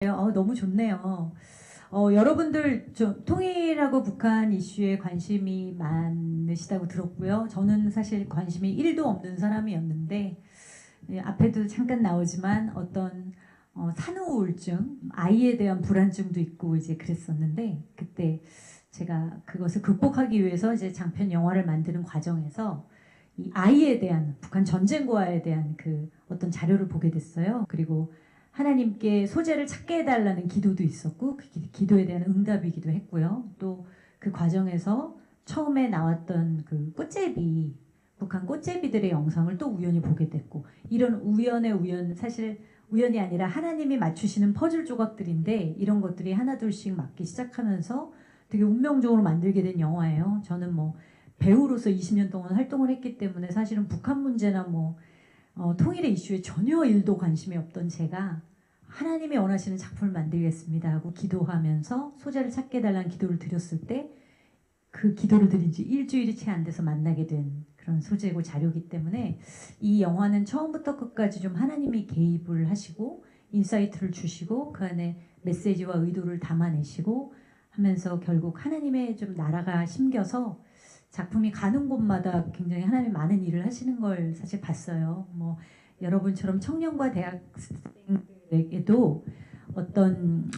너무 좋네요. 여러분들 좀 통일하고 북한 이슈에 관심이 많으시다고 들었고요. 저는 사실 관심이 1도 없는 사람이었는데 앞에도 잠깐 나오지만 어떤 산후 우울증, 아이에 대한 불안증도 있고 이제 그랬었는데 그때 제가 그것을 극복하기 위해서 이제 장편 영화를 만드는 과정에서 이 아이에 대한 북한 전쟁과에 대한 그 어떤 자료를 보게 됐어요. 그리고 하나님께 소재를 찾게 해달라는 기도도 있었고 그 기도에 대한 응답이기도 했고요. 또 그 과정에서 처음에 나왔던 그 꽃제비, 북한 꽃제비들의 영상을 또 우연히 보게 됐고, 이런 우연의 우연, 사실 우연이 아니라 하나님이 맞추시는 퍼즐 조각들인데 이런 것들이 하나둘씩 맞기 시작하면서 되게 운명적으로 만들게 된 영화예요. 저는 뭐 배우로서 20년 동안 활동을 했기 때문에 사실은 북한 문제나 통일의 이슈에 전혀 일도 관심이 없던 제가 하나님이 원하시는 작품을 만들겠습니다 하고 기도하면서 소재를 찾게 해달라는 기도를 드렸을 때 그 기도를 드린 지 일주일이 채 안 돼서 만나게 된 그런 소재고 자료이기 때문에 이 영화는 처음부터 끝까지 좀 하나님이 개입을 하시고 인사이트를 주시고 그 안에 메시지와 의도를 담아내시고 하면서 결국 하나님의 좀 나라가 심겨서 작품이 가는 곳마다 굉장히 하나님 많은 일을 하시는 걸 사실 봤어요. 여러분처럼 청년과 대학생에게도 어떤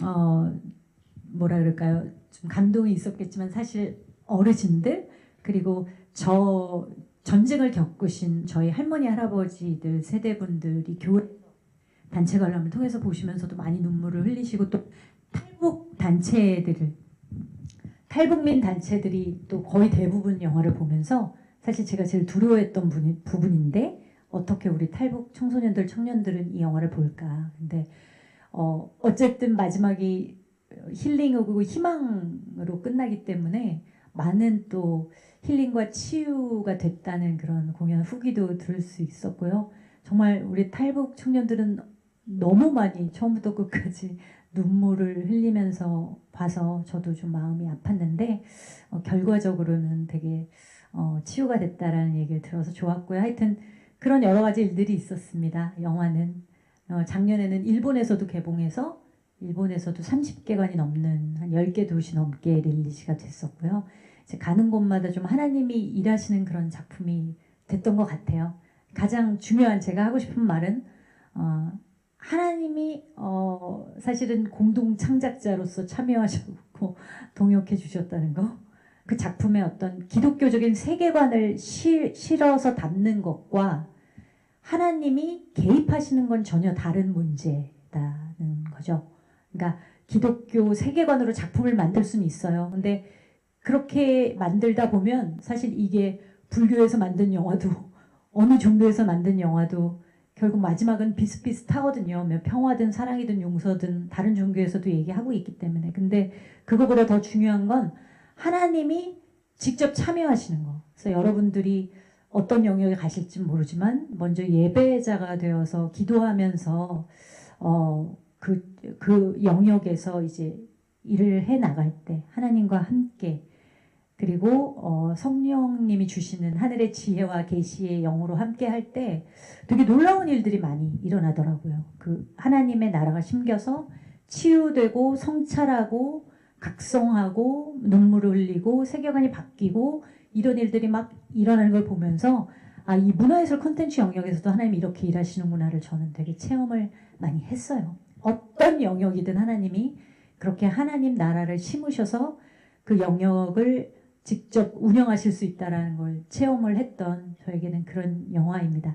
뭐라 그럴까요? 좀 감동이 있었겠지만 사실 어르신들 그리고 저 전쟁을 겪으신 저희 할머니 할아버지들 세대분들이 교회 단체 관람을 통해서 보시면서도 많이 눈물을 흘리시고 또 탈북민 단체들이 또 거의 대부분 영화를 보면서 사실 제가 제일 두려워했던 부분인데 어떻게 우리 탈북 청소년들 청년들은 이 영화를 볼까. 근데 어쨌든 마지막이 힐링하고 희망으로 끝나기 때문에 많은 또 힐링과 치유가 됐다는 그런 공연 후기도 들을 수 있었고요. 정말 우리 탈북 청년들은 너무 많이 처음부터 끝까지 눈물을 흘리면서 봐서 저도 좀 마음이 아팠는데 결과적으로는 되게 치유가 됐다라는 얘기를 들어서 좋았고요. 하여튼 그런 여러 가지 일들이 있었습니다. 영화는 작년에는 일본에서도 개봉해서 일본에서도 30개관이 넘는 한 10개 도시 넘게 릴리즈가 됐었고요. 이제 가는 곳마다 좀 하나님이 일하시는 그런 작품이 됐던 것 같아요. 가장 중요한 제가 하고 싶은 말은 하나님이 사실은 공동 창작자로서 참여하셨고 동역해 주셨다는 거. 그 작품의 어떤 기독교적인 세계관을 실어서 담는 것과 하나님이 개입하시는 건 전혀 다른 문제다는 거죠. 그러니까 기독교 세계관으로 작품을 만들 수는 있어요. 근데 그렇게 만들다 보면 사실 이게 불교에서 만든 영화도 어느 종교에서 만든 영화도 결국 마지막은 비슷비슷하거든요. 평화든 사랑이든 용서든 다른 종교에서도 얘기하고 있기 때문에. 근데 그거보다 더 중요한 건 하나님이 직접 참여하시는 거. 그래서 여러분들이 어떤 영역에 가실지 모르지만 먼저 예배자가 되어서 기도하면서 그 영역에서 이제 일을 해 나갈 때 하나님과 함께 그리고 성령님이 주시는 하늘의 지혜와 계시의 영으로 함께 할 때 되게 놀라운 일들이 많이 일어나더라고요. 그 하나님의 나라가 심겨서 치유되고 성찰하고 각성하고 눈물을 흘리고 세계관이 바뀌고 이런 일들이 막 일어나는 걸 보면서 이 문화예술 콘텐츠 영역에서도 하나님이 이렇게 일하시는구나를 저는 되게 체험을 많이 했어요. 어떤 영역이든 하나님이 그렇게 하나님 나라를 심으셔서 그 영역을 직접 운영하실 수 있다는 걸 체험을 했던 저에게는 그런 영화입니다.